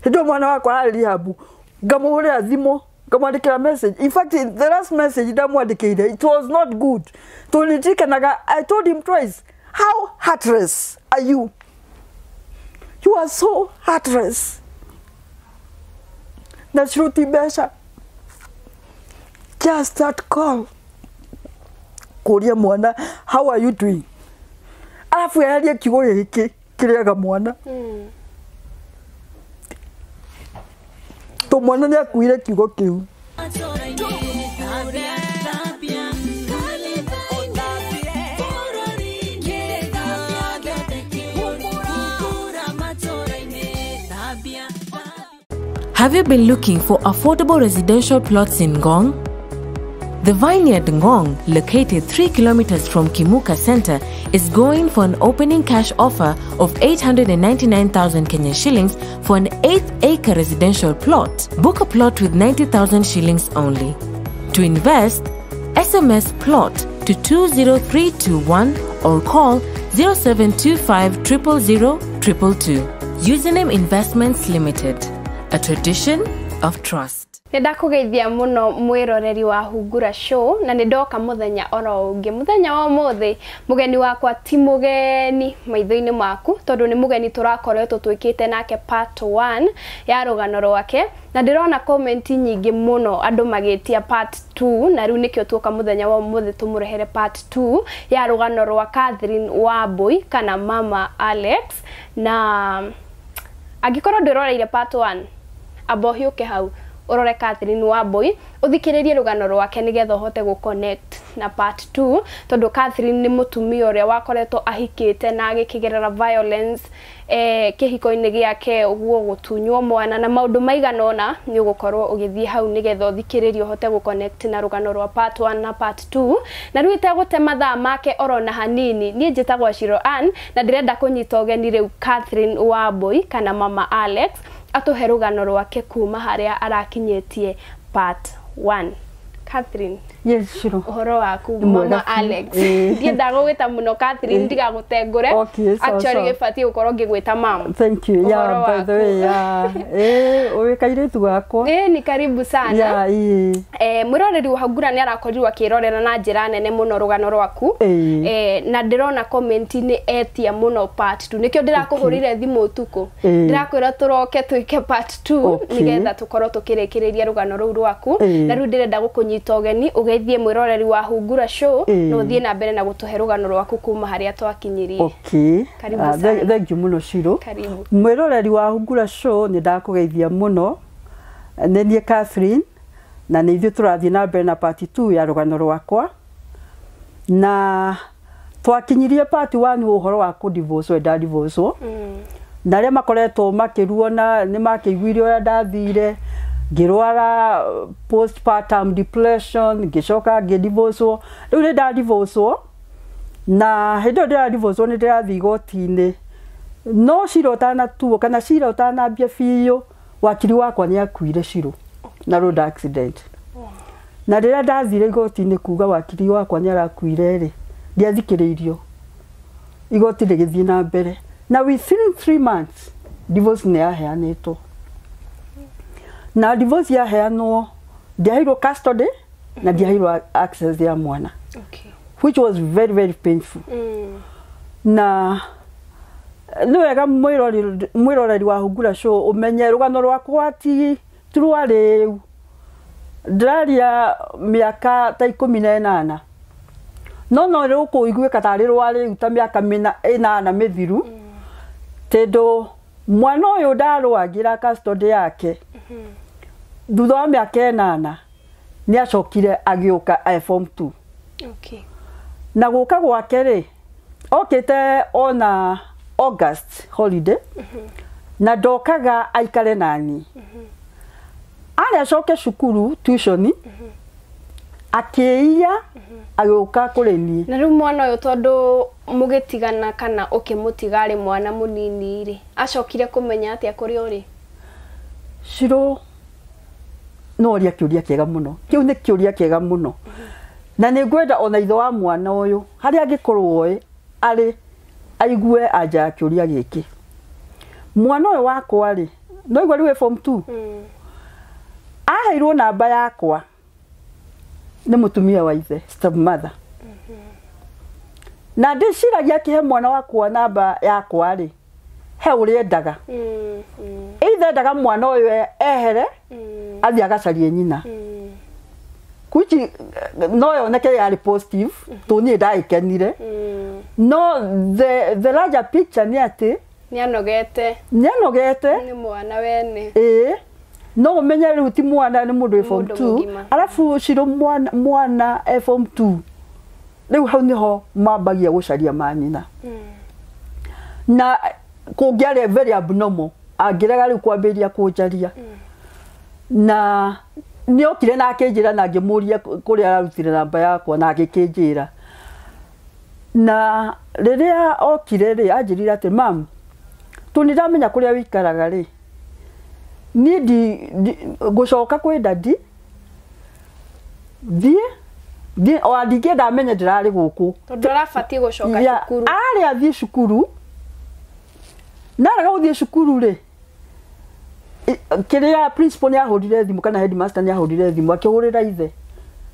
Ndio mwana wakwa ali habu. Ngamuhurira thimo, ngamwandikira message. In fact, the last message ndamwandikire, it was not good. Tulitikanaga, I told him twice, how heartless are you? You are so heartless. Na Shruti Besha. Just that call. Kuria mwana, how are you doing? Alafu yalia kigo hiki kiriaga mwana. To mwana ni akuire kigo kiu. Have you been looking for affordable residential plots in Ngong? The Vineyard Ngong, located 3 kilometers from Kimuka Center, is going for an opening cash offer of 899,000 Kenyan shillings for an 8-acre residential plot. Book a plot with 90,000 shillings only. To invest, SMS plot to 20321 or call 0725 000 222. Username Investments Limited, a tradition of trust. Ndakugeithia muno mwiroreri wa Hungura Show na nindoka muthenya oro ungi muthenya wa muthi mugeni wakwa ti mugeni maitho-ini maku tondu ni mugeni turakoretwo twikite nake part 1 ya rugano rwake na ndirona comment nyingi muno andu magitia part 2 na riu nikio tuka muthenya wa muthi tumurehere part 2 ya rugano rwa Catherine Wambui kana Mama Alex na agikorwo ndiroreire part 1 abohiuke hau urore Catherine Wambui uthikiririe rugano rwake nigetha hote go connect na part 2 tondu Catherine ni mutumia uria wakoretwo ahikite na agikigerera violence kihiko-ini giake uguo gutunywo mwana na maundu maiganona ni ugukorwo ugithie hau nigetha uthikiririe hote go connect na rugano rwa part 1 na part 2 na riu itagute mathaa make orona hanini nie njitagwa Shiro Ann na ndirenda kunyita ugeni riu Catherine Wambui kana Mama Alex atuhe rugano rwake kuma haria arakinyetie part 1. Catherine. Yes, Shiro. Uhoro waku Mama Alex. Ndienda gugwita muno Catherine ndiga gutengure. Actually gifati ukorwo ngigwita mama. Thank you. Yeah, by the way, owe kairetu wako. Ni karibu sana. Mwiroreri wa Hungura ni arakorirwo akirorera na njira nene muno rugano rwaku. Na ndirona comment ni etia muno part 2. Nikio ndirakuhurire thimu utuku. Ndirakwira turoke twike part 2 nigetha tukorwo tukirikiriria rugano ruu rwaku. Na riu ndirenda gukunyita ugeni ugeithie mwiroreri wa Hungura Show no uthie na mbere na gutuhe rugano rwaku kuma haria twakinyirie. Okay. Thank you muno Shiro. Karibu. Mwiroreri wa Hungura Show ni ndakugeithia muno. Nenie Catherine na ni ithuĩ turathie na mbere na part 2 ya rugano rwakwa na twakinyirie part 1 uhoro wa ku divorce wenda divorce na ria makoretwo makiruona ni makiguire uria ndathire ngirwara postpartum depression ngicoka ngidivorce riu ni nda divorce na hindo nda divorce ni ndirathi igoti-ini no Shiro tana tuo kana Shiro tana bia biu wakiri wakwa ni akuire Shiro na road accident. Na ndira ndathire igoti-ini kuga wakiri wakwa ni arakuire ri ndiathikiriirio igoti rigithie na mbere na within 3 months divorce ni yaheanitwo na divorce yaheanwo ndiaheirwo custody na ndiaheirwo access ya mwana, which was very very painful. Na no wega mwiroreri wa Hungura Show umenye rugano rwakwa ati turwari ndaria miaka ta 18 no riu kuigwe katari rwari uta miaka 8 mithiru tendo mwana uyu ndarwagira custody yake thutha wa miaka 8 ni acokire agiuka form 2. Na guka gwake ri okite ona August holiday na ndokaga aikare nani ari acoke cukuru tuition akiia agiuka kuri ni na riu mwana uyu tondu mugitigana kana ukimutiga mwana munini ri acokire kumenya atia kuri uri Shiro no ria kiuria kiega muno kiu ni kiuria kiega muno na ni ngwenda ona itho wa mwana uyu hari angikorwo ari aigue aja kiuria giki mwana uyu wakwa ri no igwa riwe form 2 aheirwo namba yakwa nĩ mũtumia wa ithe step mother na ndĩciragia kĩhe mwana wakwa namba yakwa rĩ he ũrĩa endaga ithe endaga mwana ũyũ ehere athiĩ agacarie nyina kuchi no yoneke yarĩ positive tũniĩ ndaĩkenire no the larger picture nĩ atĩ nĩanogete nĩ mwana wene no umenye rĩu ti mwana nĩ mũndũ wĩ form 2 alafu Shiro mwana form 2 rĩu hau niho mambagia gũcaria manyina na kũngĩarĩ very abnormal angĩrega rĩu kwambĩrĩria kũnjaria na nĩ okire na akĩnjĩra na ngĩmũria kũrĩa ararutire namba yakwa na agĩkĩnjĩra na rĩrĩa okire rĩ anjĩrire atĩ mam tũnĩndamenya kũrĩa wĩikaraga rĩ niĩ gũcoka kwĩ dadi thiĩ o ndingĩenda amenye ndĩrarĩ gũkũ tondũ arabatiĩ gũcoka cukuru arĩ athiĩ cukuru narega gũthiĩ cukuru rĩ kĩrĩa principal nĩ ahũrire thimũ kana headmaster nĩ ahũrire thimũ akĩhũrĩra ithe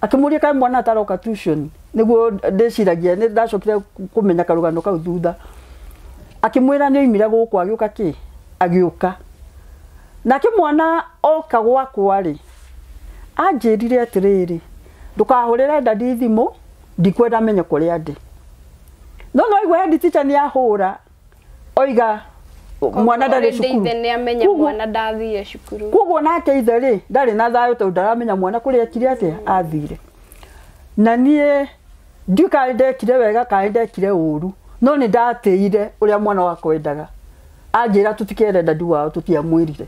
akĩmũria kaĩ mwana ataroka tuition nĩguo ndĩciragia nĩ ndacokire kũmenya karũgano kau thutha akĩmwĩra nĩ oimire gũkũ agĩũka kĩ agĩũka nake mwana oka gwakwa rĩ anjĩrire atĩrĩrĩ ndũkahũrĩre dadi thimũ ndikwenda menye kũrĩa ndĩ no igwe head teacher nĩ ahũra oiga mwana ndarĩ cukuru nĩ amenya mwana ndathire cukuru koguo nake ithe rĩ ndarĩ na thayũ tondũ ndaramenya mwana kũrĩa ekire atĩa athire na niĩ ndiũĩ ndekire wega kana ndekire ũru no nĩ ndatĩire ũrĩa mwana wakwa endaga anjĩra tũtikere dadi wao tũtiamwĩrire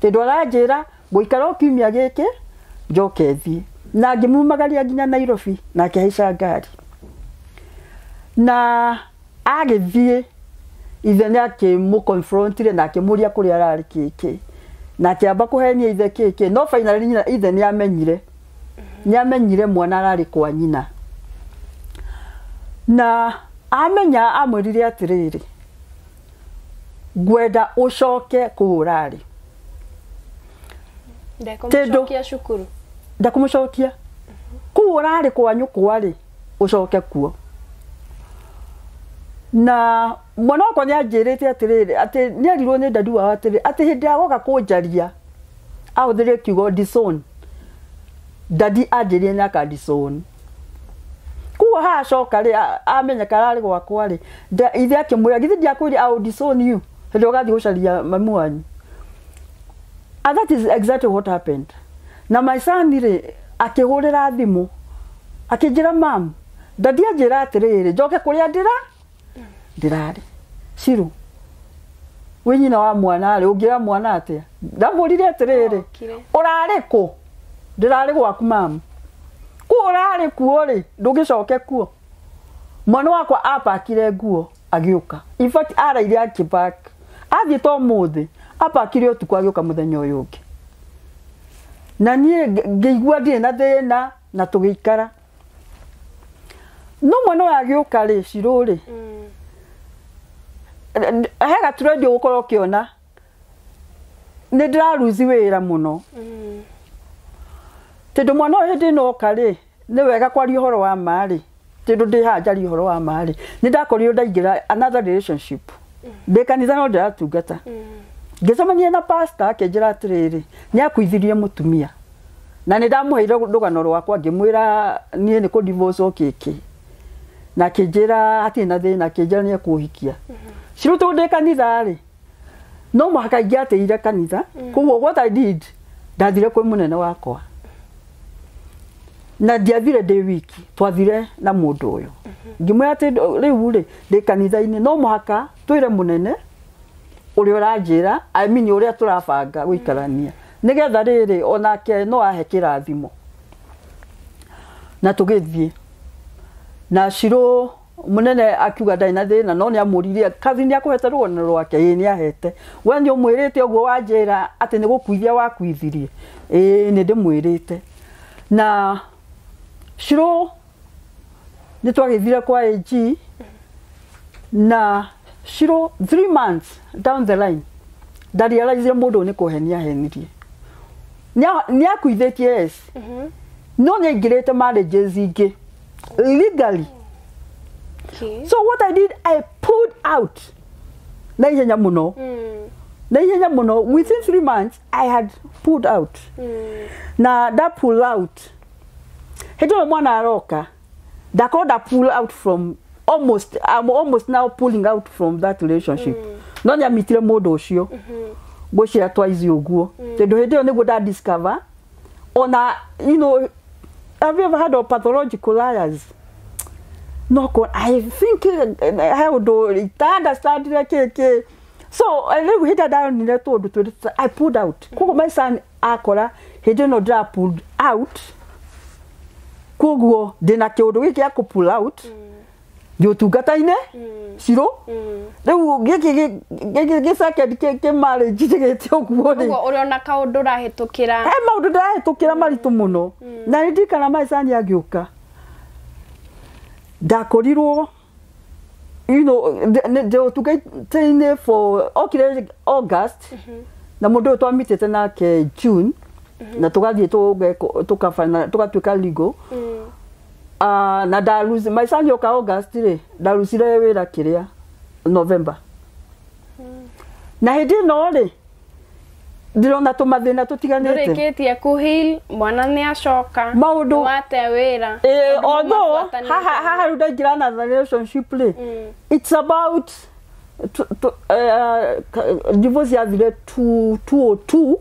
tondũ aranjĩra gũikara kiumia gĩkĩ njoke thiĩ na ngĩmumagaria nginya Nairobi na akĩhaica ngari na agĩthiĩ ithe nĩ akĩmũconfrontire na akĩmũria kũrĩa ararĩ kĩkĩ na akĩamba kũhenia ithe kĩkĩ no finally ithe nĩ amenyire mwana ararĩ kwa nyina na amenya amwĩrire atĩrĩrĩ ngwenda ũcoke kũu ũrarĩ ndekũmũcokia cukuru ndakũmũcokia kũu ũrarĩ kwa nyũkwa rĩ ũcoke kuo na mwana wakwa nĩ anjĩrĩte atĩrĩrĩ atĩ nĩ erirwo nĩ dadi wao atĩrĩrĩ atĩ hĩndĩ ya goka kũnjaria ahũthĩre kiugo disown dadi anjĩrire nĩ akadisown kuo hacoka rĩ amenya kararĩ gwakwa rĩ ithe akĩmwĩra githĩ ndiakwĩrire I will disown you hĩndĩ ũgathiĩ gũcaria mami wanyu and that is exactly what happened na my son rĩ akĩhũrĩra thimũ akĩnjĩra mam dadi anjĩra atĩrĩrĩ njoke kũrĩa ndĩrarĩ Shiro wĩ nyina wa mwana rĩ ũngĩra mwana atĩa ndamũrire atĩrĩrĩ ũrarĩ kũ ndĩrarĩ gwaku mam kũ ũrarĩ kuo rĩ ndũngĩcoke kuo mwana wakwa apakire nguo agĩũka in fact araire akĩpack athiĩ to mũthĩ apakire ũtukũ agĩũka mũthenya ũyũ ũngĩ na niĩ ngĩigua ndirĩ na thĩna na tũgĩikara no mwana ũyũ agĩũka rĩ Shiro rĩ he gaturedi ũgũkorwo ũkĩona nĩ ndĩraruzi wĩra mũno tondũ mwana ũyũ hĩndĩ ĩno oka rĩ nĩ wega kwaria ũhoro wa ma rĩ tondũ ndĩ haha njaria ũhoro wa ma rĩ nĩ ndakorirwo ndaingĩra another relationship ndĩ kanitha no ndĩratungata ngĩcemania na pastor akĩnjĩra atĩrĩrĩ nĩ akuithirie mũtumia na nĩ ndamũheire rũgano rwakwa ngĩmwĩra niĩ nĩ kũ-divorce okĩkĩ na akĩnjĩra hatirĩ na thĩna akĩnjĩra nĩ ekũhikia Shiro tondũ ndĩ kanitha rĩ no mũhaka ingĩatĩire kanitha koguo what I did ndathire kwĩ mũnene wakwa na ndiathire ndĩ wiki twathire na mũndũ ũyũ ngĩmwĩra atĩ rĩu rĩ ndĩ kanitha-inĩ no mũhaka twĩre mũnene ũrĩa ũranjĩra I mean ũrĩa tũrabanga gũikarania nĩgetha rĩrĩ onake no ahe kĩrathimo na tũgĩthiĩ na Shiro munene akiuga ndai na thĩna no nĩ amũririe kathi nĩ akũhete rũgano rwake nĩ ahete we nĩ ũmwĩrĩte ũguo wanjĩra atĩ nĩ gũkuithia wakuithirie nĩ ndĩmwĩrĩte na Shiro nĩ twagĩthire kwa AG na Shiro 3 months down the line ndarealize mundu ni kuhenia henirie ni akuithetie yes no ni ngirete marriages ingi legally. Okay. So what I did, I pulled out na ihenya muno within 3 months I had pulled out na that pull out hejo mwana aroka da pull out from I'm almost now pulling out from that relationship no nya mitire mundu ucio goshira twice uguo tendo hejo ni go discover ona you know, have you ever had of pathological liars? No, I think how do it understand like so I never hit down in that I pulled out. Kugo my son akora he did not drop pulled out. Kugo dena kyodo wiki ya pull out. Yo tugata ine siro leo gege saka ke mare jigete okuone ugo uriona kaundu rahitukira maundu rahitukira maritu muno na ndikana my son yagiuka dakorirwo you know they to get trained for August na mundu twamitete nake June na tugathie tukafana tukatuika legal na daluzi my son yoka August re daluzire wira kiria November na hindi no ri ndirona tumathina tutiganite ndureketie kuhil mwana ni acoka maundu wate wira although ha ndagira na relationship it's about divorce ya vile 202.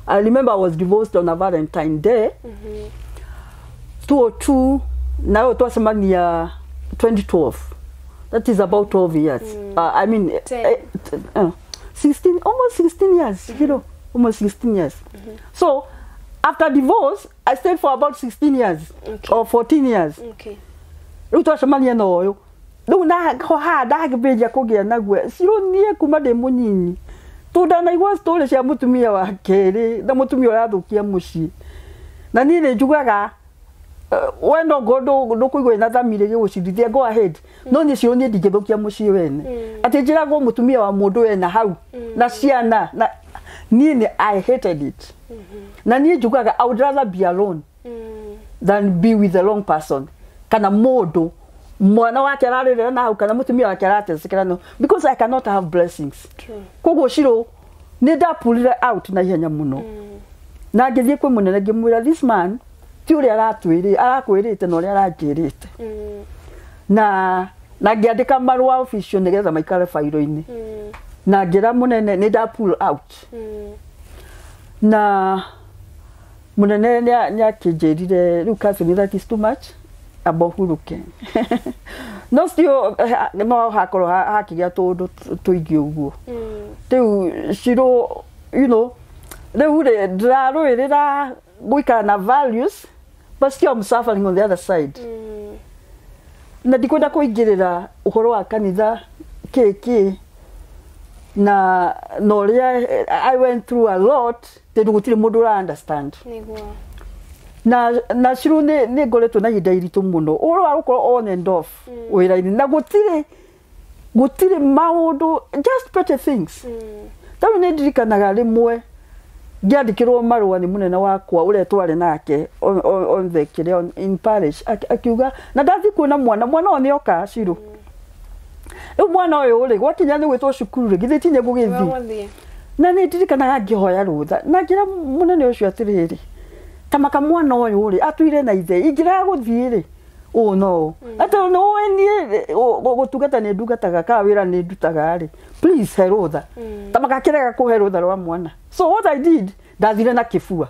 I remember I was divorced on a Valentine Day 202 now it was mania 2012. That is about 12 years. I mean 16 almost 16 years, you know. Almost 16 years. So after divorce, I stayed for about 16 years or 14 years. Okay. It was mania no. No na ko ha da gebeja kugia na gwe. Siro nie kuma de munyinyi. Tuda na iwa story cia mutumia wa keri, na mutumia wa thukia muci. Na ni ne jugaga wendo godo no kuigwe na thamire ge gucirithia go ahead. No ni cio ni ndigithukia muci wene. Ati njira go mutumia wa mundu we na hau. Na ciana na Nini, I hated it. Na niye jugaga, I would rather be alone than be with the wrong person. Kana modo, mwana wake ararire na hau kana mutumia wake aratesekera no, because I cannot have blessings. Kogo shiro, nida pull it out na ihenya muno. Na ngithie kwe munene ngimwira this man ti uri arakwirite no uri arangirite. Na ngiandika marua official nigetha maikare fairo-ini. Na ngira munene nida pull out. Na munene nya kijerire riu Catherine, that is too much abohuruke. No still no hakoro hakigia tundu tuingi uguo. Riu shiro, you know, riu ndirarwirira guikara na values, but still I'm suffering on the other side. Na ndikwenda kuingirira uhoro wa kanitha kiki na noria I went through a lot tendu gutire mundu ra understand. Na shiru ne goleto na yidairitu muno oro aruko on and off wira na gutire maundu just petty things. Tawi ne dirikanaga rimwe ngiandikirwo marua ni munene wakwa ure tware nake on the kire in parish akiuga na ndathi kuona mwana onioka shiru. Mwana oyo uri gwakinya ni gwitwo cukuru githi tinye gugithi na ni ndirikanaga ngihoya rutha na ngira munene ucio atiriri tamaka mwana oyo uri atuire na ithe ingira guthiri no ata no eni gutugata ni ndugataga ka wira ni ndutaga ri please herutha tamaka kirega kuherutha rwa mwana. So what I did, ndathire na kifua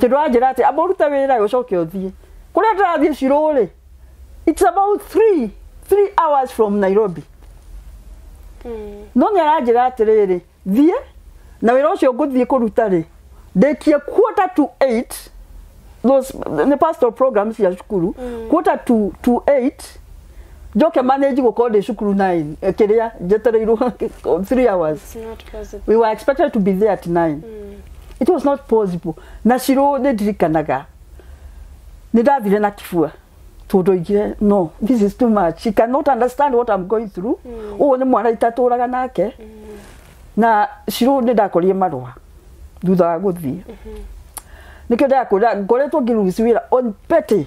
tindu anjira ati aboruta wira ucoke uthie kuria ndathie ciruri. It's about 3 hours from Nairobi. No nyaranjira atiriri thie na wira ucio nguthie kuruta ri ndekie 7:45 those the pastoral programs ya shukuru 7:45 joke manage gukonde shukuru 9 kiria jetereirwo 3 hours. It's not possible. We were expected to be there at 9. It was not possible. Na shiro ne dirikanaga nidathire na kifua todo igire no, this is too much. She cannot understand what I'm going through. Oh, ni mwana itaturaga nake na Shiro nä ndakorire marua thutha wa gå thiä nä kä ndakwä ngoretwo ngä ruci wä ra on petty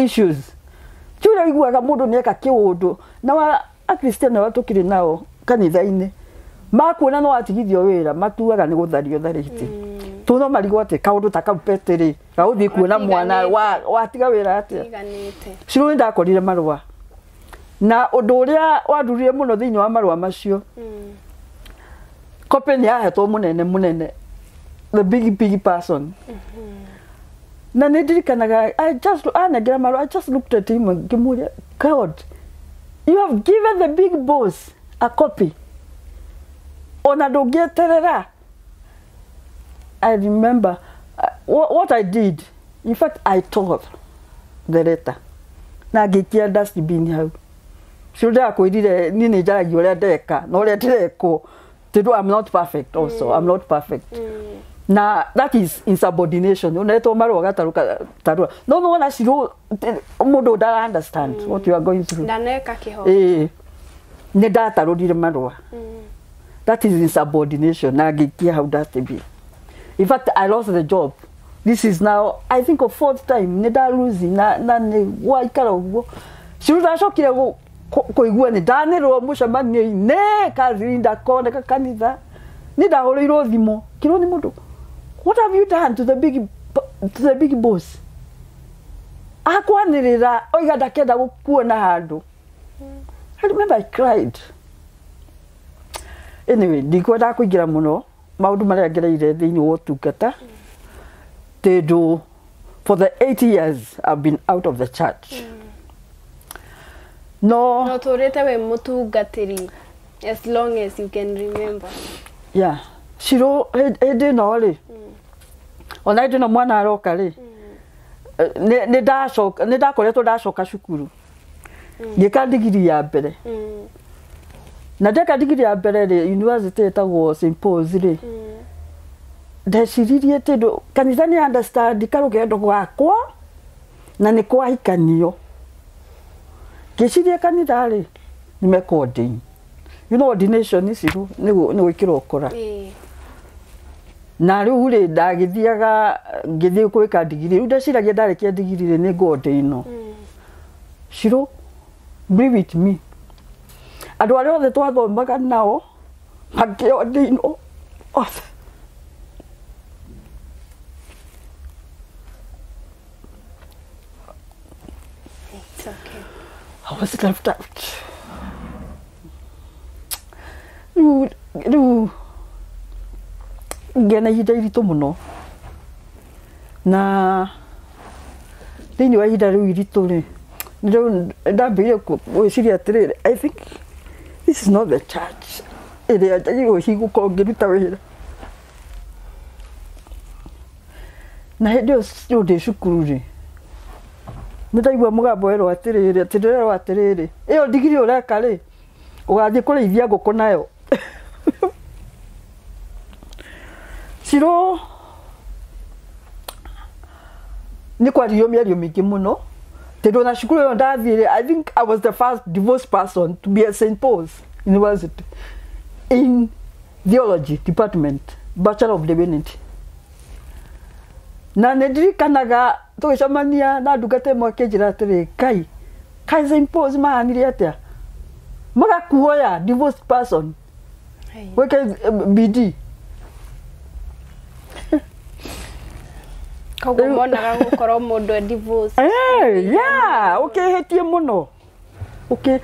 issues kä rä iguaga må ndå nä eka kä å ndå na wa akristiano wa tå kä rä nao kanitha-inä makuona no atigithio wä ra matuaga nä gå thario tharä te tå no marigwo atä kaå ndå ta kau petty rä gagå thiä kuona mwana watiga wä ra atä Shiro nä ndakorire marua na å ndå å rä a wandurire må no thä inä wa marua macio kope nä ahetwo må nene the big person na nä ndirikanaga anengera marua I just looked at him and ngĩmũria God you have given the big boss a copy ona ndũngĩeterera. I remember what I did. In fact, I tore the letter na ngĩikia dustbin hau. Shiro ndakwĩrire niĩ nĩ njaragia ũrĩa ndeka na ũrĩa ndĩrekwo tondũ I'm not perfect also. I'm not perfect. Na that is insubordination. Unetwo marua gataruka no wona Shiro mũndũ ndara understand what you are going through. Ndaneka kĩho. Nĩ ndatarũrire marua. That is insubordination. Na ngĩikia hau dustbin. In fact, I lost the job. This is now, I think, a fourth time. Neda losing na ne waikara ugo. Shiro ndacokire kuigua ni ndanirwo mucemania ne kazinda kone ka kanitha. Ni ndahoreirwo thimo. Kiro ni mundu. What have you done to the big boss? Akwanirira oiga ndakenda gukuona handu. I remember I cried. Anyway, ndikwenda kuingira muno. Maundu maria ngereire thiini wa utungata tondu for the 8 years I've been out of the church. No turite we mutungatiri as long as you can remember. Yeah. Shiro ende no ri ona ende no mwana aroka ri ne ndakoretwo ndacoka cukuru ngika digiri ya mbere na ndeka digiri ya mbere ri university etagwo St Paul's ri ndeciririe tindu kanitha ni understand karugendo gwakwa na ni kwa hikanio ngicirie kanitha ri ni mekodi you know ordination is ru ni gwikira ukora na riu ri ndagithiaga ngithii kwika digiri riu ndeciragia ndarekia digiri ri ni ngode ino Shiro be with me andu aria othe twathomaga nao makionde ino othe It's okay. I was left out. Ngena ihinda iritũ mũno na thĩinĩ wa ihinda rĩu iritũ rĩ ndambĩrĩirie gwĩciria atĩrĩrĩ I think this is not the church ĩrĩa njagĩrĩirwo gũkorwo ngĩruta wĩra na hĩndĩ ĩyo ndĩ cukuru rĩ nĩndaigua mũgambo werwo atĩrĩrĩ atĩ ndĩrerwo atĩrĩrĩ ĩyo ndigiri ũreka rĩ ũgathiĩ kũrĩithia ngũkũ nayo. Shiro ni kwaririo mĩario mĩingĩ mũno tondũ na cukuru ĩyo ndathiire I think I was the first divorced person to be at St Paul's University in theology department Bachelor of Divinity na nĩndirikanaga tũgĩcemania na ndungata ĩmwe akĩnjĩra atĩrĩ kai St Paul's mahanire atĩa magakuoya divorced person weke BD Koguo monaga gukorwo mundu divorce. Yeah, okay hetie muno. Okay.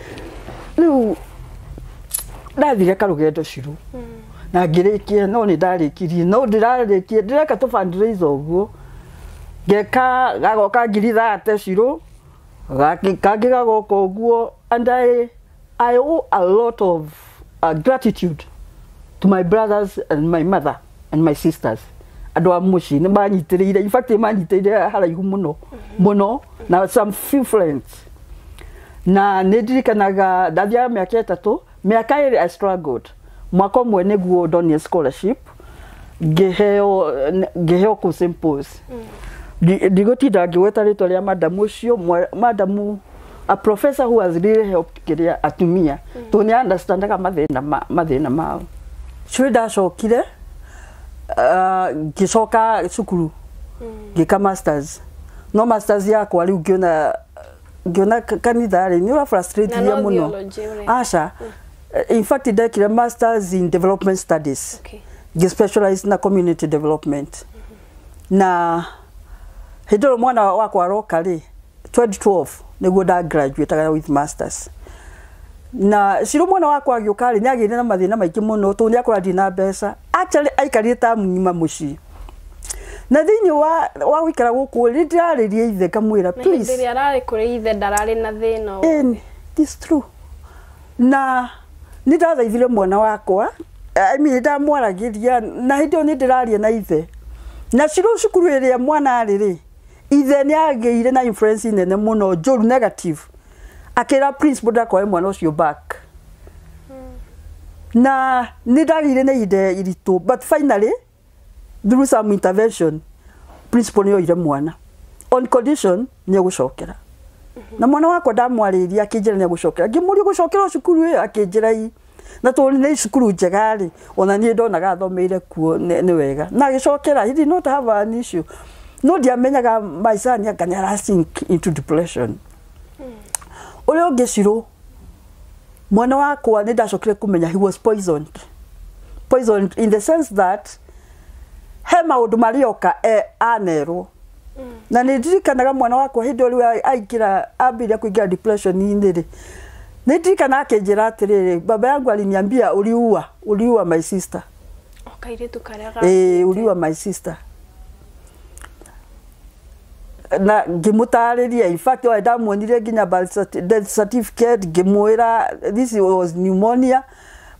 Riu ndathire karugendo Shiro. Na ngirikie no ni ndarikirie no ndirarikie ndireka tu fundraiser uguo. Ngeka gagoka 30 Shiro. Gaki gagoka uguo and I owe a lot of gratitude to my brothers and my mother and my sisters. Andu a muci ni manyitiriire in fact manyitiriire haraihu muno na some few friends na nĩndirikanaga ndathia mĩaka 3 mĩaka 2 I struggled mwaka ũmwe nĩguo ndonire scholarship ngĩheo ku St Paul's ndigũtinda ngĩgweta rĩtwa rĩa madam ũcio madam a professor who has really helped kiria atumia to ni understandaga mathĩna mao chui ndacokire ngicoka cukuru ngika masters no masters yakwa riu ngiona kanitha ri ni ura frustrated ya muno aca in fact ndekire masters in development studies ngi specialized na community development na hidoro mwana wakwa aroka ri 2012 niguo nda graduate with masters na ciro mwana wakwa agiukari ni agire na mathina maingi muno tu ni akora dina mbeca actually aikarite amnyima muci na thini wa wikara guku ri ndirariria ithe kamwira please ndiri arari kuri ithe ndarari na thina it's true na ni ndathaithire mwana wakwa I mean ndamwaragiria na hindi ni ndiraria na ithe na ciro cukuru iria mwana ariri ithe ni ageire na influence nene muno njuru negative akira principal ndakwa mwana ucio back na ni ndagire na ide iritu but finally through some intervention principal ni oire mwana on condition ni gucokera na mwana wakwa ndamwariria akinjira ni gucokera ngimuri gucokera cukuru akinjira na tuli ni cukuru njegari ona ni ndonaga thomeire kuo ni wega na gicokera he did not have an issue no ndiamenyaga my son akanyara sink into depression ule ogeciro mwana wakwa ni ndacokire kumenya he was poisoned in the sense that he maundu marioka anerwo na ni ndirikanaga mwana wakwa hindi uri aikira ambiria kuingira depression ni ndirikana akinjira atiriri baba yangu aliniambia uliua my sister okaire karaga uliua my sister na ngimutariria in fact I ndamuonire nginya death certificate ngimwira this was pneumonia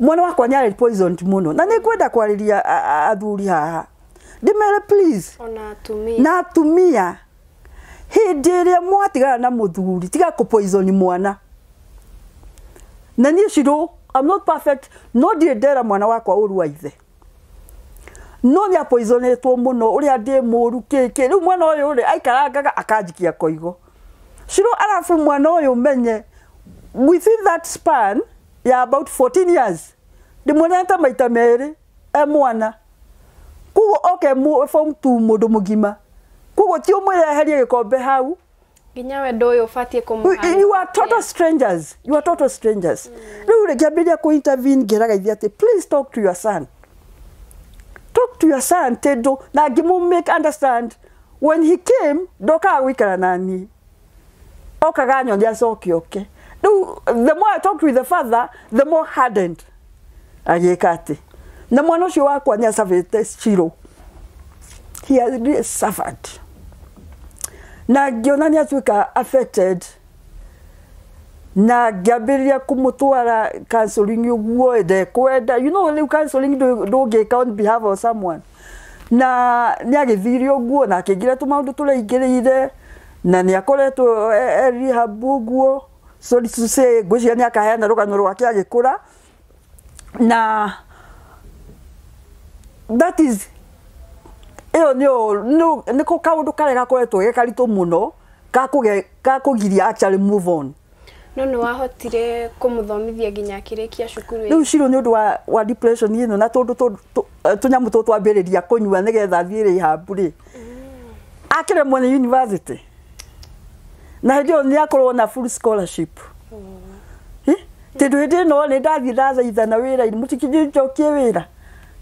mwana wakwa nyari poisoned muno na ni kwenda kwariria athuri haha ndimere please ona tumia na tumia hindi iria mwatigana na muthuri tiga ku poison mwana na ni ciro I'm not perfect no ndira mwana wakwa uru wa ithe no ni apoisonetwo muno uri andi muru keke ru mwana uyu uri aikaranga akanjikia koigo ciro arafu mwana uyu menye within that span ya about 14 years ndimoneta maita meri mwana kugo okay mu form 2 mundu mugima kugo ti umweherie gikombe hau ginya we ndoyo fatie kumuhana you are total strangers riu rekiambiria ku intervene ngerageithia ati please talk to your son tedo na gimu make understand when he came doka wikara nani okaga nyonya soki okay the more I talked with the father the more hardened agekate na mwana ucio wakwa ni asavete ciro he has really suffered na giona ni atuika affected na gabiria kumutwara counseling uguo de kwenda you know the counseling do get on behalf of someone na ni agithirio uguo na akigira tumaundu tulaingirire na ni akoretwo rehab uguo so to say gwicia ni akaheana rugano rwake agikura na that is niko kaundu kare gakoretwo gekarito muno gakugiria actually move on no wahotire kumuthomithia ginya kirikia cukuru riu ciro ni undu wa depression ino na tundu tunyamu twambiriria kunyua nigetha thiire ihamburi akire mwene university na ndio ni akorwo na full scholarship tindu no ni ndathi thathaitha na wira mutikijjokie wira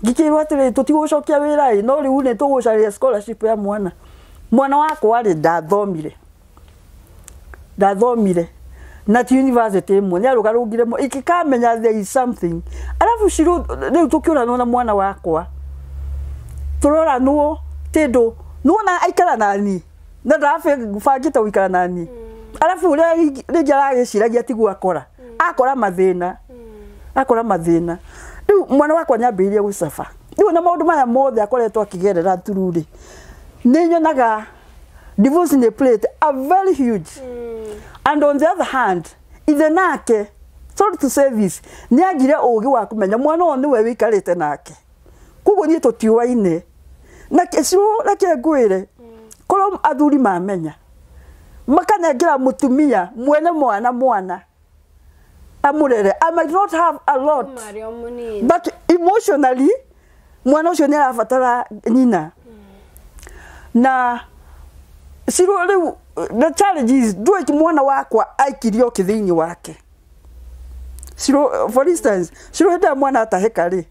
ngikirwa atiri tutigucokia wira no riu ni tugucaria scholarship ya mwana wakwa ari ndathomire na university mo ni arugarungire mo ikikamenya there is something alafu ciro riu tukiura na mwana wakwa turora nuo tindu nuona aikara nani na ndafe gufangita wikara nani alafu uri aragiciragia tigu akora mathina riu mwana wakwa nyambirie gucafa riu na maundu maya mothe akoretwo akigerera tururi ni nyonaga divorce in the plate are very huge and on the other hand ithe nake sorry to say this ni agire ugi wa kumenya mwana onu we wikarite nake kugo ni tutiwaine na kesiro lake gwire kolo athuri mamenya makanengira mutumia mwene mwana amurere. I might not have a lot, but emotionally mwana ucio ni arabatara nyina. Na siro riu the challenges ndwe mwana wakwa aikirio kithiini wake. Siro for instance siro nda mwana ataheka ri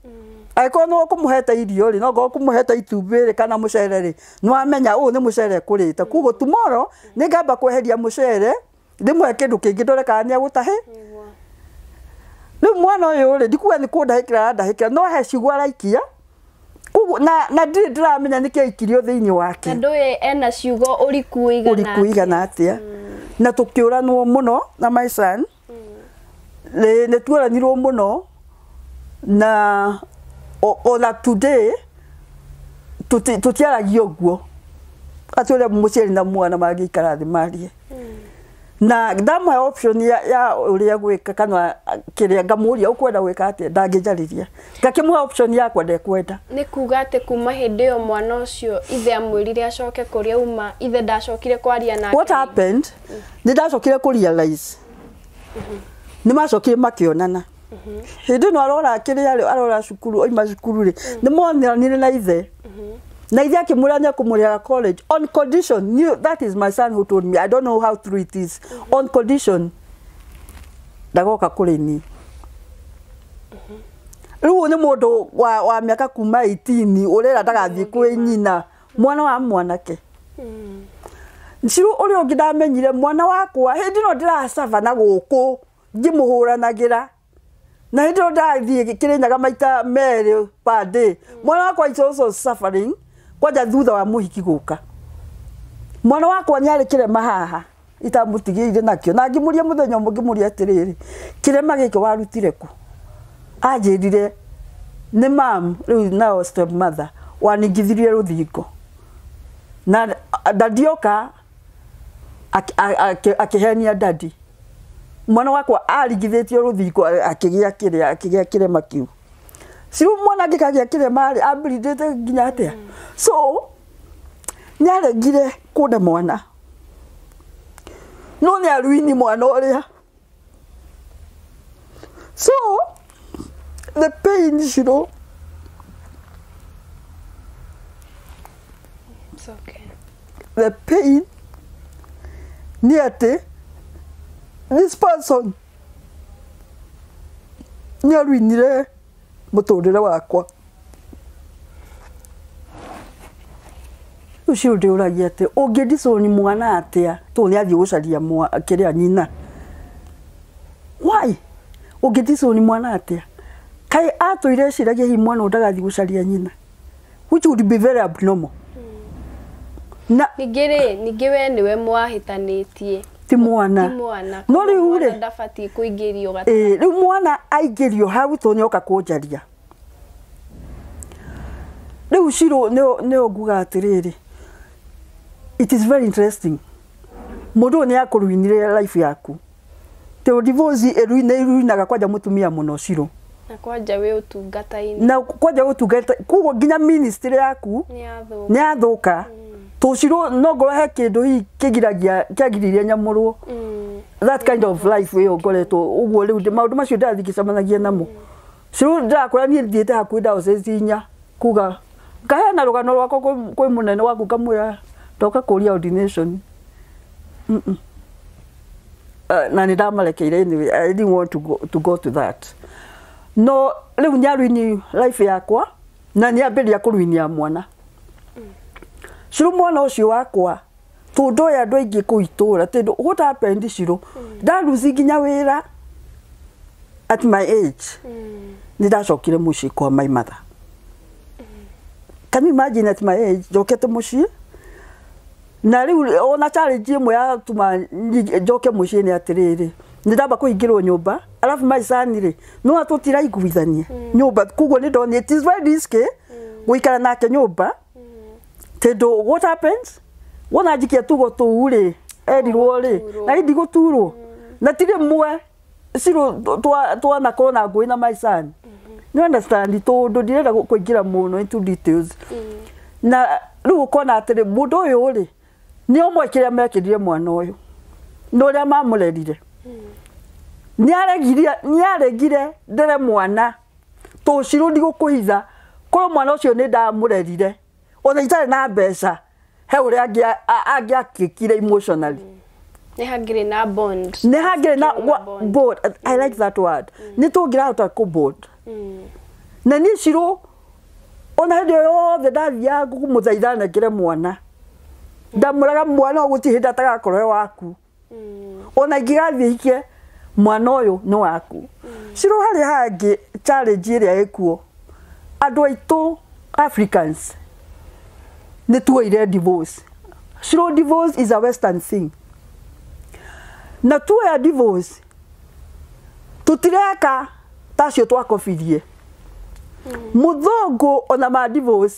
aiko no kumuheta irio ri no go kumuheta itumbiri kana mucere ri no amenya u ni mucere kurita kugo tomorrow ni ngamba kweheria mucere ndimwe kindu kingi ndore kana ni agutahe ni mwana uyu ri ndikuwa ni kundahikira ndahikira no he cigwara ikia kugo na ndiramenya ni kiaikirio thiini wake ndoe ena ciugo urikuigana atia na tukiuranwo muno na my son ne turanirwo muno na ona today tutiaragio guo atule muceri na mwana magikara thi marie na ndamwe option ya uria gwika kana kiria ngamuria ukwenda gwika atia ndangijariria ngakimwe option ya kwenda kwenda ni kuga ati kuma hindi yo mwana ucio ithe amwirire acoke kuria uma ithe ndacokire kwaria nake. What happened ni ndacokire ku realize ni macokire makionana hindi no arora kiria arora cukuru oima cukuru ri ni monanire na ithe na ithe akimurania kumurira college on condition that is my son who told me. I don't know how true it is. On condition ndagoka kuri ni riu ni mundu wa miaka kuma 18 urera ndagathie kwi nyina mwana wa mwanake Nsiru uri ogidamenyire mwana wakwa hindi no ndirasava na guku ngimuhuranagira na hindi no ndathie kirinyaga maita meri per day mwana wakwa is also suffering kwaja thutha wa muhiki guka mwana wakwa nyari kirema haha itamutigiire nakio na ngimuria muthenya ngimuria atiriri kirema giki warutire ku ajirire ni mam riu now step mother waningithirie ruthingo na dadioka akihenia dadi mwana wakwa arigithitio ruthingo akigia kirema kiu siru mwana ngikagia kirema ari ambirindite nginya atia so nyaregire kude mwana no ni aruini mwana uria so the pain you know it's okay the pain ni ati this person ni aruinire muturire wakwa ucio ndiuragia ati ungidisoni mwana atia tu ni athie gucaria kiria nyina why ungidisoni mwana atia kai atuire ciragia hi mwana ndagathie gucaria nyina which would be very abnormal na nigiwe niwe mwahitanitie ti mwana no riu ri ndafati kuingirio gata riu mwana aigirio hau to nyoka kunjaria riu ciro ne oguga atiriri it is very interesting mundu ni akuruinire life yaku te divorce iruinaga kwaja mutumia muno ciro na kwaja we utungata-ini na kwaja utungata kugo nginya ministry yaku ni athuka to ciro no ngoro he kindu hi kigiragia kyagiriria nyamurwo that kind of life we ogoretwo uguo riu maundu macio ndathikicamanagia namo ciro ndakora ni thiete hakuhi ndaocecinya kuga ngahena rugano rwako kwi munene waku kamwira toka kuria ordination na ni ndamalekeire anyway I didn't want to go to that no riu nyaruini life yakwa na ni ambiria kuruinia mwana ciro mwana ucio wakwa tundu ya andu aingi kuitura tindu what happened ciro ndaruzi nginya wira at my age ni ndacokire muci kwa my mother can you imagine at my age jokete muci na riu ona challenge imwe ya tuma njoke muci ni atiriri ni ndamba kuingirwo nyumba alafu my son ri no atutira iguithania nyumba kugo ni ndoni it is very risky guikara nake nyumba tedo what happens wona jikia tugo tuure edirwo ri na ndi guturo na tire mwe ciro twa na kona ngui na my son you understand to ndo direnda kuingira muno into details na riu kona atire mundu uyu ri ni omwe kiria mekirire mwana uyu no ria mamurerire niaregire ndere mwana to Shiro ndi gukuhitha ko mwana ucio ni ndamurerire ona itare na mbeca he uri agiakikire emotionally ne hagire na bond bond. I like that word. Ni tugira uta ko bond na ni Shiro ona hende yothe ndathia kumuthaithana kire mwana ndamuraga mwana gutihinda atagakorwo waku ona ingigathie hike mwana uyu no waku Shiro hari hangi challenge iria ikuo andu aitu Africans ni tuoire divorce. Shiro divorce is a western thing na tuoya divorce tutireka tacio twakofithie muthungu ona ma divorce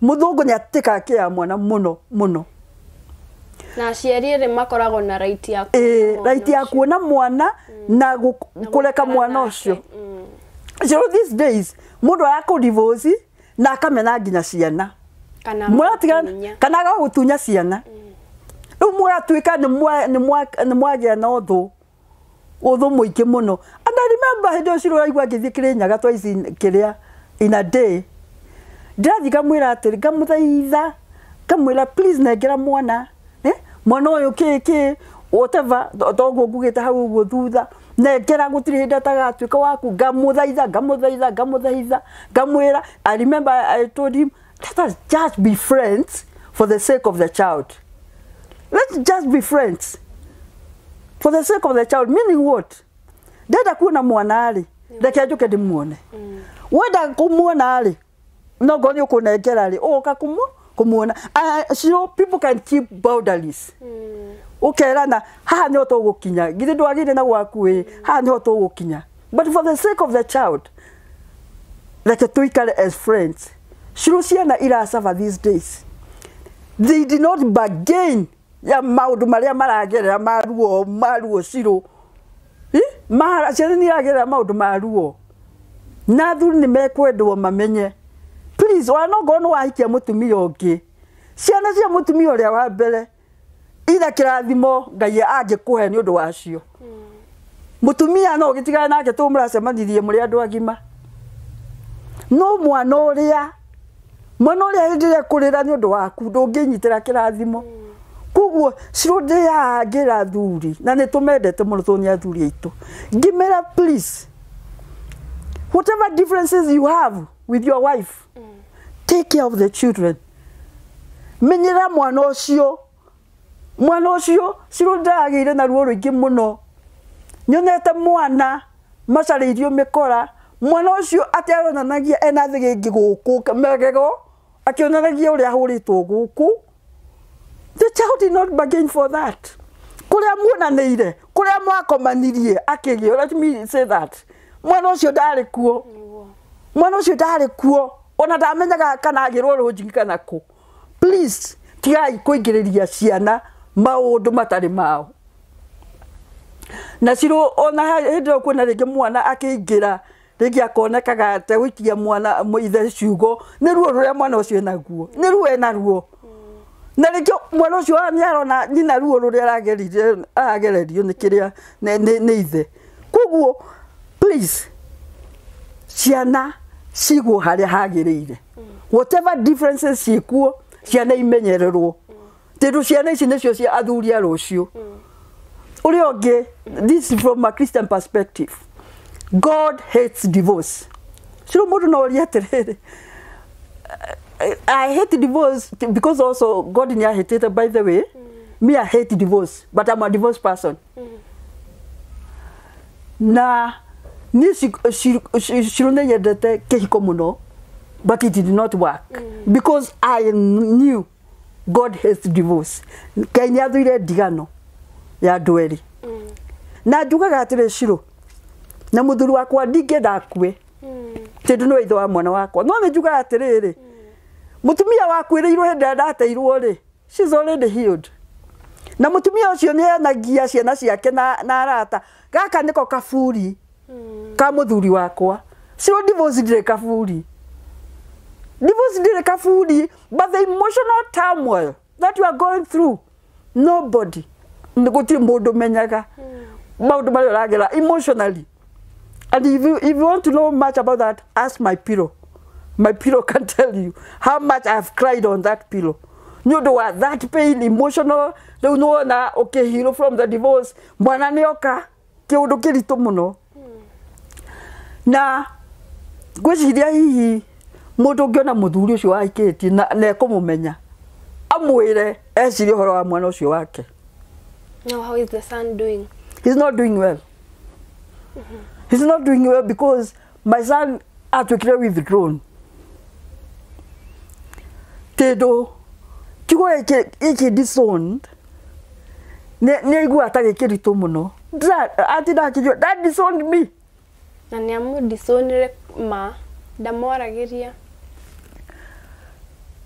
muthungu ni atika kia mwana muno na ciarire makorago na right ya right ya kuona mwana na kuleka mwana ucio. So these days mundu yako divorce na akamena nginya ciana kana ga gutunya ciana umwe atuika ni mwagia na uthu muingi muno. And I remember hindo Shiro aigua ngithie Kirinyaga twice in a day ndathi kamwira atiri kamuthaitha kamwira please nengera mwana mwana uyu kiki whatever togo ngugite hau uguo thutha nengera gutiri hinda tagatuika waku ngamuthaitha ngamwira. I remember I told him let us just be friends for the sake of the child. Let's just be friends for the sake of the child. Meaning what? Dada kuna mwana ali reke ajuke ndimuone wenda kumuona ali no goni ukunengera ali kumuona. So people can keep boundaries. Ukerana haha ni otogukinya githe ndwagire na gwaku haha ni otogukinya, but for the sake of the child reke tuikare as friends. Shiro ciana iracafa these days they did not bargain ya maundu maria maragerera maruo Shiro ciana ni iragerera maundu maruo na thuri ni mekwendwo mamenye please wana gono wahikia mutumia ungi ciana cia mutumia uria wa mbere ira kirathimo Ngai angikuhe ni undu wacio mutumia no gitigana nake tumuracemanirie muri andu agima no mwana uria hindire kurira ni undu waku ndunginyitira kirathimo kuguo Shiro ndiagira thuri na ni tumendete muno tunia athuri aitu ngimera please whatever differences you have with your wife take care of the children. Menyera mwana ucio Shiro ndagire na ruo ruingi muno nyonete mwana macaririo mikora mwana ucio ateronanagia ena thigingi guku megego akionanagia uria huritwo guku. The child did not bargain for that. Kuria muonaniire kuria mwakomanirie akigio. Let me say that mwana ucio ndari kuo ona ndamenyaga kana agirwo runjingi kana ku. Please tigai kuingiriria ciana maundu matari mao. Na Shiro ona hindo kuna ringi mwana akiingira ringi akonekaga te gwikia mwana muithe ciugo ni ruo ruria mwana ucio naguo ni ruo ena ruo na ringi mwana ucio ni arona nyina ruo ruria agererio ni kiria ni ithe. Kuguo please ciana ciguo haria hagiriire whatever differences ciikuo ciana imenyererwo tindu ciana ici nicio cia athuri a rucio uri ongi. This is from a Christian perspective. God hates divorce. Shiro mundu no uri atiriri I hate divorce because also God ni hated. By the way me I hate divorce but I'm a divorced person. Na ni Shiro ne yedete kehiko muno but it did not work because I knew God hates divorce. Kaini athuire ndigano ya ndweri na njugaga atire Shiro na muthuri wakwa ndingenda akue tindu no ithe wa mwana wakwa no ni njugaga atiriri mutumia wakwiriirwo hinde ndateirwo ri she's already healed na mutumia ucio ni enagia ciana ciake na arata gaka niko kaburi ka muthuri wakwa. Shiro divorce ndire kaburi but the emotional turmoil that you are going through nobody ngutiri mundu menyaga maundu maria uragera emotionally. And if you want to know much about that, ask my pillow. My pillow can tell you how much I've cried on that pillow. You know what, that pain, emotional, you know na okay, heal from the divorce. Mwana nioka, kiundu kirito muno. Na gwiciria hihi mundu ngiona muthuri ucio waikiti na ekumumenya amwire eciri horo wa mwana ucio wake. Now how is the son doing? He's not doing well. He's not doing well because my son atwikire withdrawn. Tedo kigo eke disowned ne igu atake kirito muno. That disowned me. Na niamu disowned ma ndamoragiria.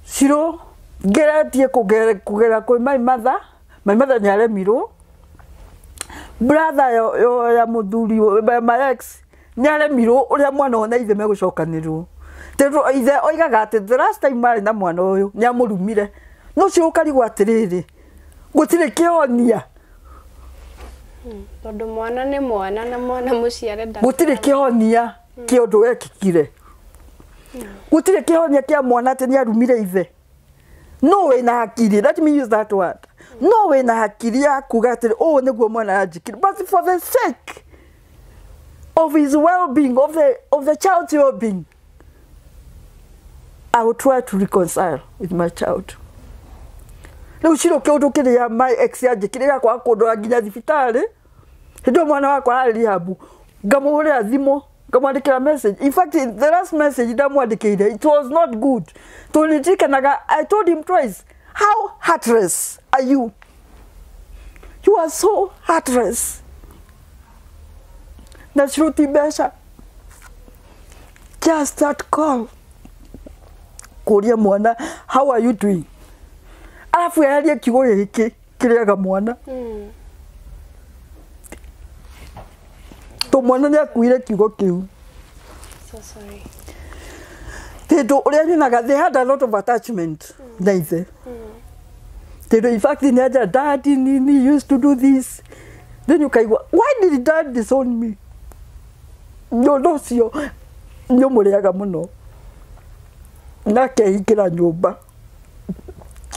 Siro geratie kugera kwi my mother. My mother nyaremirwo. Brother ya muthuri my ex nyaremirwo uria mwana ona ithe megucokanirwo. Tedo ithe oigaga ati the last time mari na mwana uyu nyamurumire. No cio ukarigwa atiriri. Gutire kionia. Tondu mwana ni mwana na mwana muciare nda. Gutire kionia kiondu wekikire. Gutire kionia kia mwana ati niarumire ithe. No we na hakiri. Let me use that word. No we na hakiri ya kuga ati oh niguo mwana ajikire. But for the sake of his well-being, of the child's well-being, I will try to reconcile with my child. Leo shiro kiundu kiria my ex ajikire ya kwa kundora nginya thibitari. Hindo mwana wakwa ari habu. Ngamuhurira thimo, ngamwandikira message. In fact, the last message ndamwandikire, it was not good. I told him twice, how heartless are you? You are so heartless. Na Shruti Besha, just that call. Kuria mwana, how are you doing? Alafu yaria kigo hiki kiriaga mwana. To mwana ni akuire kigo kiu. So sorry. They had a lot of attachment. Neither. In fact, dad he used to do this. Then you can go, why did dad disown me? No, sio. No mureaga muno. Nake hikira nyumba.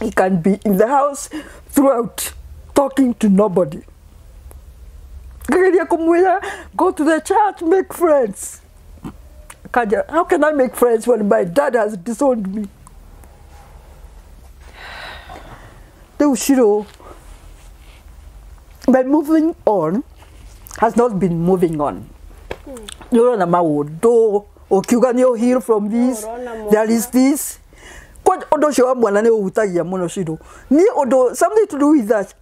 He can be in the house throughout, talking to nobody. Go to the church, make friends. How can I make friends when my dad has disowned me? The Ushiro, by moving on, has not been moving on. You know, do Okyugan, you hear from this. There is this. What odo show mwana ne utagia muno shido. Ni odo something to do with that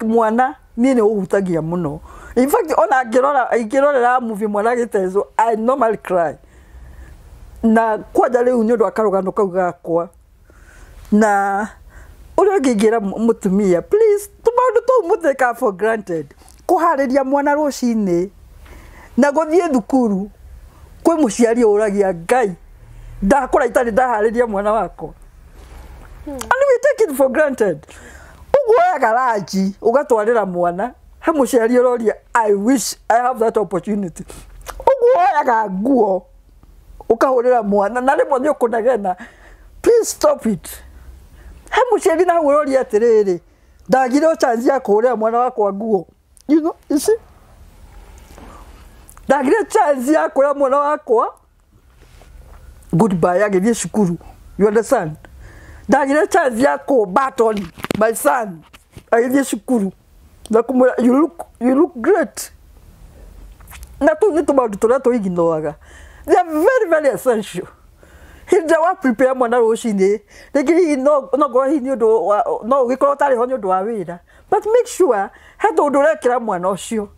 mwana ni ne utagia muno. In fact, on a gerora movie mwana gitezo, I normally cry. Na kwa jale unyodo akarogano kauga kwa. Na uri gigira mutumia, please tumaundu tu mutheka for granted. Kuhariria mwana rucini na guthie thukuru kwi muciari uragia Ngai ndakora itari ndahariria mwana wako. And we take it for granted. Ugoya garaji ugatwarira mwana he muciari uroria I wish I have that opportunity. Ugoya ga nguo ukahurira mwana na rimwe ni ukunagena. Please stop it. He muciari na uroria atiriri ndagire chance ya kuhurira mwana wako nguo. You know, you see? Ndagire chance ya kuhurira mwana wako goodbye agithie shukuru. You understand? Ndagire chance ya ko baton my son agithie shukuru. Na kumura you look great. Na tu nitu maundu turia tuiginoaga. They are very, very essential. Hinja wa prepare mwana rucini. Rĩngĩ no go hi ni undu no gikoro tari ho ni undu wa wira. But make sure he undu rekira mwana ucio.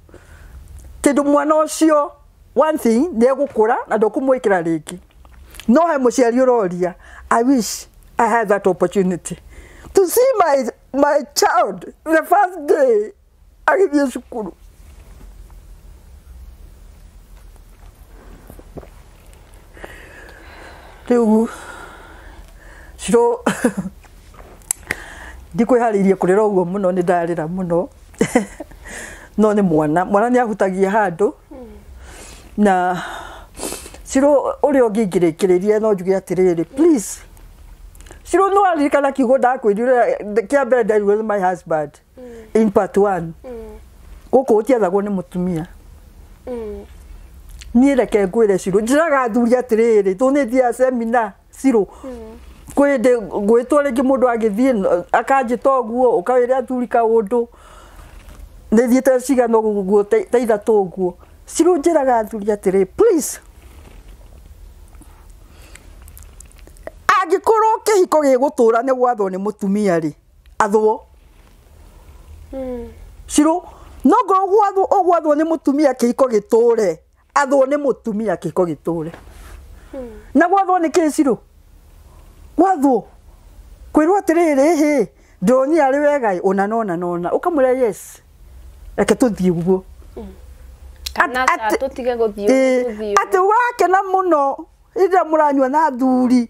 Tindu mwana ucio one thing ni egukura na ndokumwikira ringi. No he muciari uroria I wish I had that opportunity to see my child the first day agithie cukuru. Riu Shiro ndikwiharirie kurira uguo muno ni ndarira muno no nĩ mwana nĩ ahutagia handũ na Ciro ũrĩa ũngĩ ingĩrĩkĩrĩria no njuge atĩrĩrĩ please Ciro no aririkana kiugo ndakwĩrire kĩa mbere that was my husband in part 1 gũkũ gũtiethagwo nĩ mũtumia niĩ reke ngwĩre Ciro njĩraga athuri atĩrĩrĩ tũnĩthiĩ semina Ciro kwĩndĩ gwĩtwo rĩngĩ mũndũ agĩthiĩ akanjĩta ũguo ũkawĩra athuri kaũndũ nĩthiĩte cigana ũguo ta ithatũ ũguo Ciro njĩraga athuri atĩrĩrĩ please angĩkorwo kĩhiko gĩgũtũra nĩ gwathwo nĩ mũtumia rĩ athwo Ciro no ngorwo gwathwo nĩ mũtumia kĩhiko gĩtũre athwo nĩ mũtumia kĩhiko gĩtũre na gwathwo nĩ kĩ Ciro gwathwo kwĩrwo atĩrĩrĩ hĩ ndoni arĩ wega ona nona ũkamwĩra yes reke tũthiĩ ũguo kana tũtige gũthiĩ atĩ wakena mũno rĩrĩa mũranyua na athuri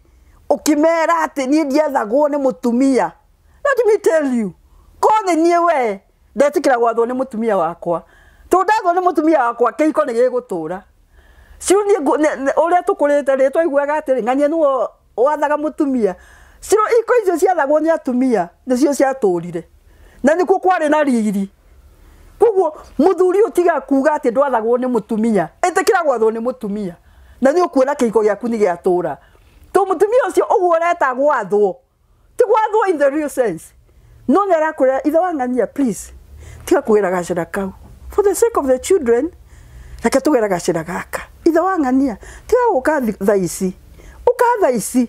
ukimera ati ni ndiethagwo ni mutumia let me tell you kone nie we ndetikira gwathwo ni mutumia wakwa to ndathwo ni mutumia wakwa kihiko ni gigutura ciu ni uria tukurite ri twaiguaga atiri ng'ania nuo wathaga mutumia ciu iko icio ciathagwo ni atumia nicio ciaturire na nikuo kwari na riri koguo muthuri utiga kuga ati ndwathagwo ni mutumia etikira gwathwo ni mutumia na ni ukuona kihiko giaku ni giatura to mutumia ucio ugureta gwathwo ti gwathwo in the real sense no nera kure ithe wang'ania please tiga kugira gacira kau for the sake of the children reke tugira gacira gaka ithe wang'ania tiga guka thaici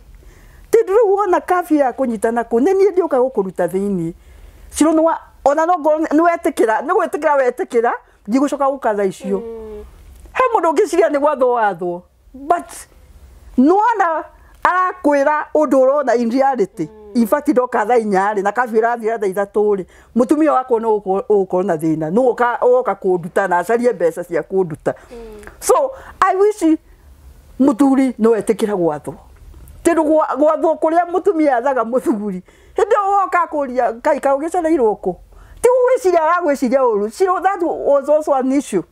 ti nduru wona kafi ya kunyitana ku neni ndioka gukuruta thiini ciro no ona no no wetikira no gwetikira wetikira ndigucoka guka thaicio he mundu ngiciria ni gwathwo wathwo but nuona arakwira undu urona in reality ifati ndoka thaa inyari na kabira thira thaa ithaturi mutumia wako no uko na thina no oka kunduta na acarie mbeca cia kunduta so I wish muthuri no etikira gwathwo tindu gwathwo kuria mutumia athaga muthuri hindi woka kuria kai ka ugicereirwo ku ti gwiciria agwiciria uru so that was also an issue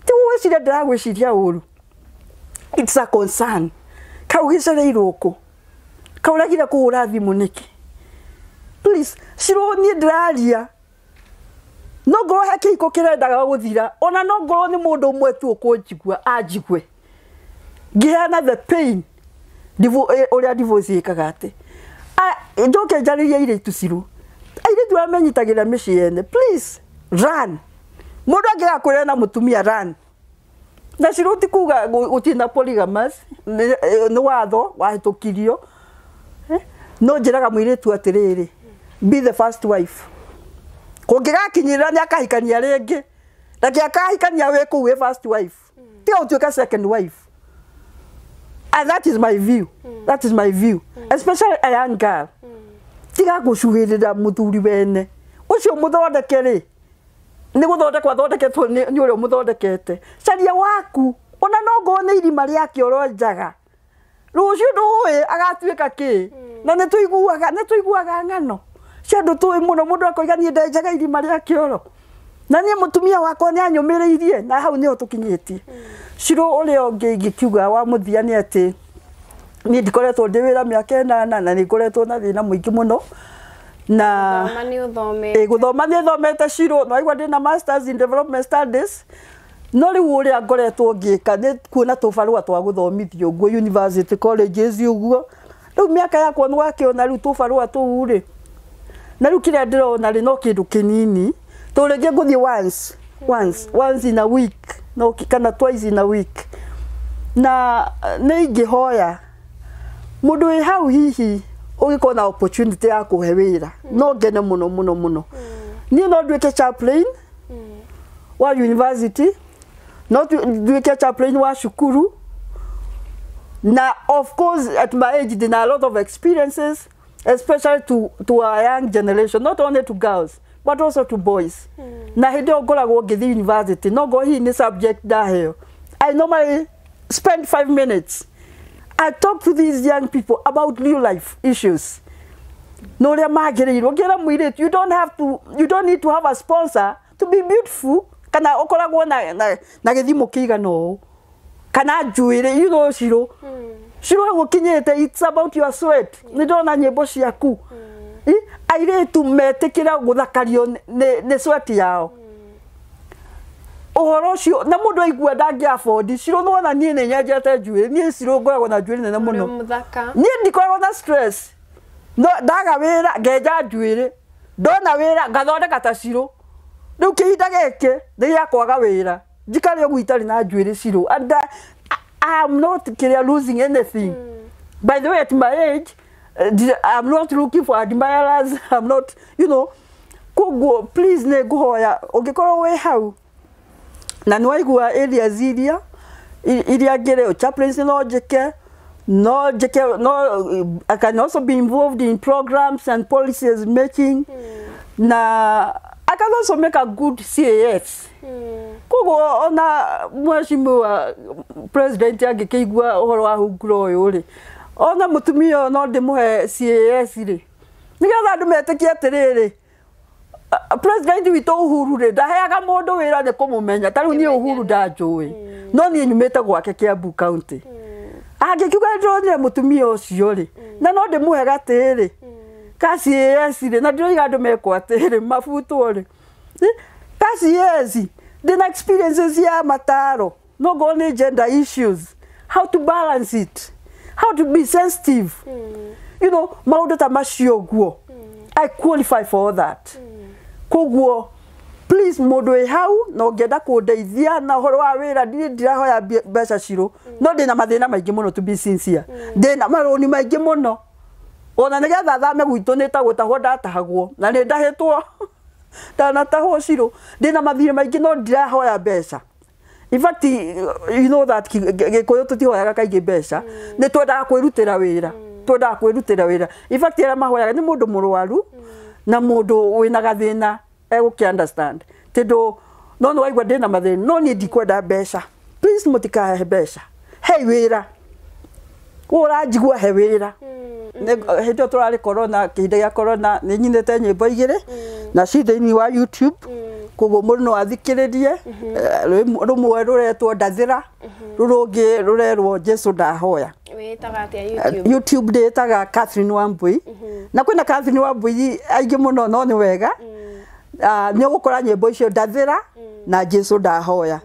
ti gwiciria ndagwiciria uru it's a concern kaugicereirwo ku kauragira kuhura thimu niki please ciro ni ndaria no ngoro heke iko kirendaga guthira ona no ngoro ni mundu umwe tu ukunjigua anjigwe ngiana the pain uria divorce ikagate njoke njariria ire itu ciro aire tu amenyitagira miciene please run mundu angira kurena na mutumia run na ciro ti kuga utina polygamous ni watho wahitukirio no njiraga muiritu atiriri be the first wife kungigakinyira ni akahikania ringi ndaki akahikania we kuwe first wife ti utuika second wife and that is my view especially a young girl tiga gucuhirira muthuri wene ucio muthondekeri ni guthondekwa thondeketwo ni uria muthondekete caria waku ona no ngone irima riake oronjaga rucio nduwe agatuika ki na ne tuiguaga ngano ciandu tuwi muno mundu akoiganie ndenjaga irima riake oro na ni mutumia wako ni anyumiriirie na hau niho tukinyitie ciro uria ungi ngikiuga wa muthia ni ati ni ndikoretwo ndiwira miaka 8 na ni ngoretwo na thina muingi muno na guthoma ni thomete ciro no aigua ndina masters in development studies no riu uria ngoretwo ngika ni kuona tubarua twa guthomithio guo university colleges uguo riu miaka yakwa ni wakiona riu tubarua tu ri na riu kire ndirona ri no kindu kinini to rege guthi once in a week no kana twice in a week na ni ngihoya mundu wi hau hihi ugikona opportunity ya kuhe wira no ngene muno ni no ndwike chaplain wa university no ndwike chaplain wa shukuru na of course at my age there are a lot of experiences especially to a young generation not only to girls but also to boys na hindi ogoragwo ngithi university no go hi ni subject daheo I normally spend 5 minutes I talk to these young people about real life issues. No le magiriiro ngira muiretu you don't need to have a sponsor to be beautiful. kana okoragwo na githimo kiigano kana njuire you know Shiro gukinyete it's about your sweat ni ndona nyimbo ciaku airetu metikira guthakario ne sweat yao ohoro cio na mundu aigua ndangi afford Shiro nona nie ne nyenjete njuire nie Shiro ngoragwo na njuire nene muno nie ndikoragwo na stress no ndaga wira ngenja njuire ndona wira ngathondeka ta Shiro riu kihinda geke ndiya kwaga wira njikare ugu itari na njuire Shiro and I am not losing anything. By the way, at my age, I'm not looking for admirers. I'm not, go, please, go ya. Ogekoro we how. Na noigua areas iria gere chaplains no jeke, no, I can also be involved in programs and policies making. Na I can also make a good CAS. Kugo ona mheshimiwa president agikeigua uhoro wa hunguro uyu ri ona mutumia no ndimuhe CAS ri nigetha andu metekie atiriri president witu Uhuru ri ndaheaga mundu wira ni kumumenya tariu ni Uhuru ndanjui no ni nyumite gwake Kiambu County agikiuga ndonire mutumia ucio ri na no ndimuhe gatiri CAS ri na ndiriga andu mekwa atiri mabuto ri CAS the experiences ya mataro no go only gender issues how to balance it how to be sensitive maundu ta macio guo I qualify for that koguo please mundu hau no ngenda kundeithia na horo wa wira ndirahoya mbeca Shiro no ndina mathina maingi muno to be sincere ndina maroni maingi muno ona nigetha thame gwitu nita gutahwo ndatahagwo na ni ndahitwo Dana taho Shiro ndina mathire maingi no ndirahoya mbeca in fact you know that gikoyo tutihoyaga kaingi mbeca ni twendaga kwirutira wira in fact era mahoyaga ni mundu murwaru na mundu wina gathina eguki understand tindo no waigwa ndina mathina no ni ndikwenda mbeca please mutikahe mbeca hey wira urajigwa he wira Hedo turari corona kihinda ya corona ni nyinete nyimbo igire na cithi-ini wa YouTube kugo mundu no athikiririe rumwe ruretwo ndathira rurungi rurerwo Jesu ndahoya witaga atia YouTube ndetaga Catherine Wambui na kwina Catherine Wambui aingi muno no ni wega ni gukora nyimbo icio ndathira na Jesu ndahoya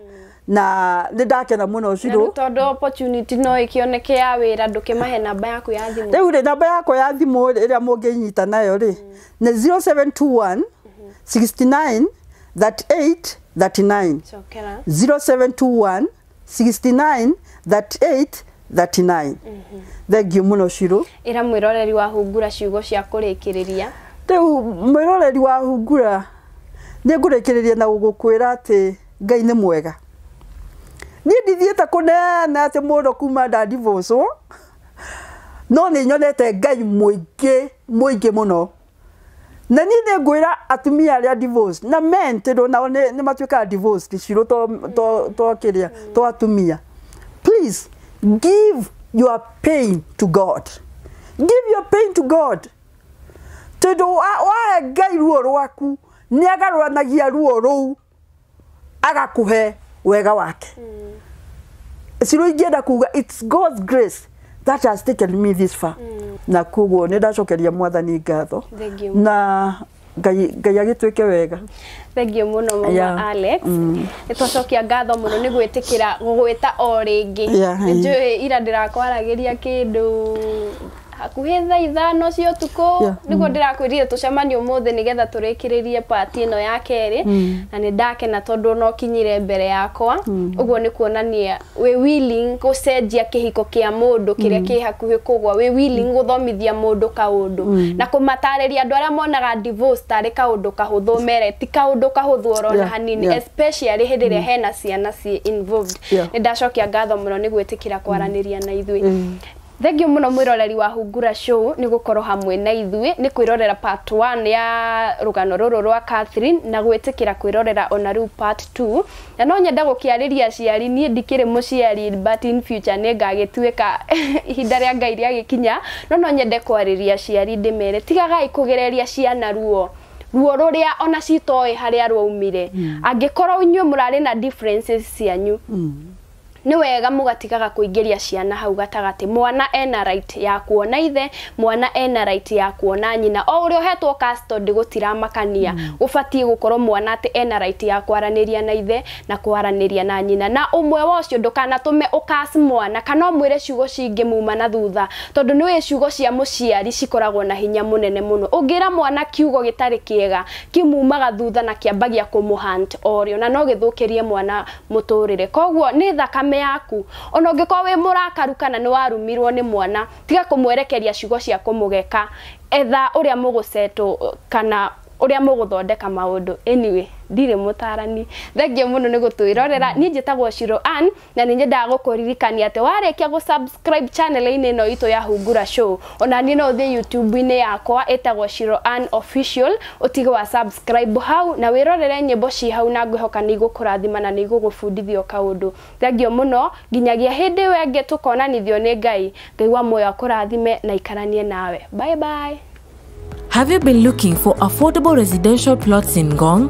na ndakena muno Shiro todo opportunity no ikioneke ya wira ndukimahe namba yaku ya thimu riu namba yako ya thimu iria munginyita nayo ri ni 0721 69 38 39 0721 69 38 39 thank you muno Shiro ira mwiroreri wa hungura ciugo cia kurikiriria riu mwiroreri wa hungura ni ngurikiriria na gukwira ati Ngai ni mwega ni ndithiete kunena ati mundu kuma nda divorce no ni nyonete Ngai muingi muno na ni ngwira atumia aria divorce na men tindo nao ni matuika divorce Shiro to kiria to atumia please give your pain to God tindo wa Ngai ruo rwaku ni agaruranagia ruo ruu agakuhe wega wake Shiro ingenda kuga it's God's grace that has taken me this far na kugo ni ndacokeria mwathani ngatho na Ngai agitwike wega thank you muno mama Alex nitwacokia ngatho muno ni gwitikira gugwita o ringi njui ira ndirakwaragiria kindu hakuhi thaa ithano cia utuku niguo ndirakwirire tucemanie umuthi nigetha turikiririe part ino ya keri na ni ndakena tondu no kinyire mbere yakwa uguo ni kuonania we willing gucenjia kihiko kia mundu kiria ki hakuhi kugwa we willing guthomithia mundu kaundu na kumatariria andu aria monaga divorce tari kaundu kahuthu mere ti kaundu kahuthu orona hanini especially hindi ria hena ciana ci involved ni ndacokia ngatho muno ni gwitikira kwaraniria na ithui Thank you muno mwiroreri wa Hungura Show ni gukorwo hamwe na ithui ni kwirorera part 1 ya rugano ruru rwa Catherine na gwitikira kwirorera ona riu part 2 na no nyenda gukiariria ciari nie ndikire muciari but in future ne ngagituika ihinda ria Ngai ria gikinya no nyende kwariria ciari ndimere tigagai kugereria ciana ruo ruo ruria ona citoe haria rwaumire angikorwo inyuĩ mũrarĩ na differences cianyu ni wega mugatigaga kuingiria ciana hau gatagati mwana ena right ya kuona ithe mwana ena right ya kuona nyina o uri ohetwo custody gutira makania ubatie gukorwo mwana ati ena right ya kwaraniria na ithe na kwaraniria na nyina na umwe wocio ndukanatume ukasi mwana kana mwire ciugo cingi muma na thutha tondu ni ciugo cia muciari cikoragwo na hinya munene muno ungira mwana kiugo gitari kiega kimumaga thutha na kiambagia kumuhunt orio na no githukirie mwana muturire koguo ni thakame yaku ona ungikorwo wi murakaru kana ni warumirwo ni mwana tiga kumwerekeria ciugo cia kumugeka etha uria muguseto kana uria muguthondeka maundu anyway ndire mutarani thengio muno ni gutwirorera ni njitagwo Shiro Ann na ni nyenda gukuririkania ati warekia gu subscribe channel ine no ito ya Hungura Show ona ni no the YouTube ine yakwa etagwo Shiro Ann official utige wa subscribe hau na wirorere nyimbo ci hau na ngwihoka ni gukurathima na ni gugufundithio kaundu thengio muno nginyagia hindi wenge tukonanithio ni Ngai Ngai wa moyo akurathime na ikaranie nawe bye bye. Have you been looking for affordable residential plots in Ngong?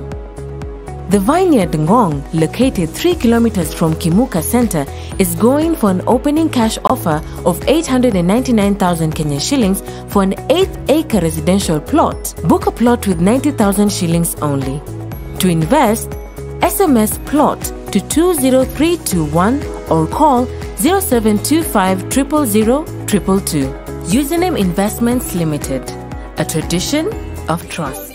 The Vineyard Ngong, located 3 kilometers from Kimuka Center, is going for an opening cash offer of 899,000 Kenyan shillings for an 8-acre residential plot. Book a plot with 90,000 shillings only. To invest, SMS plot to 20321 or call 0725 000 222. Username Investments Limited, a tradition of trust.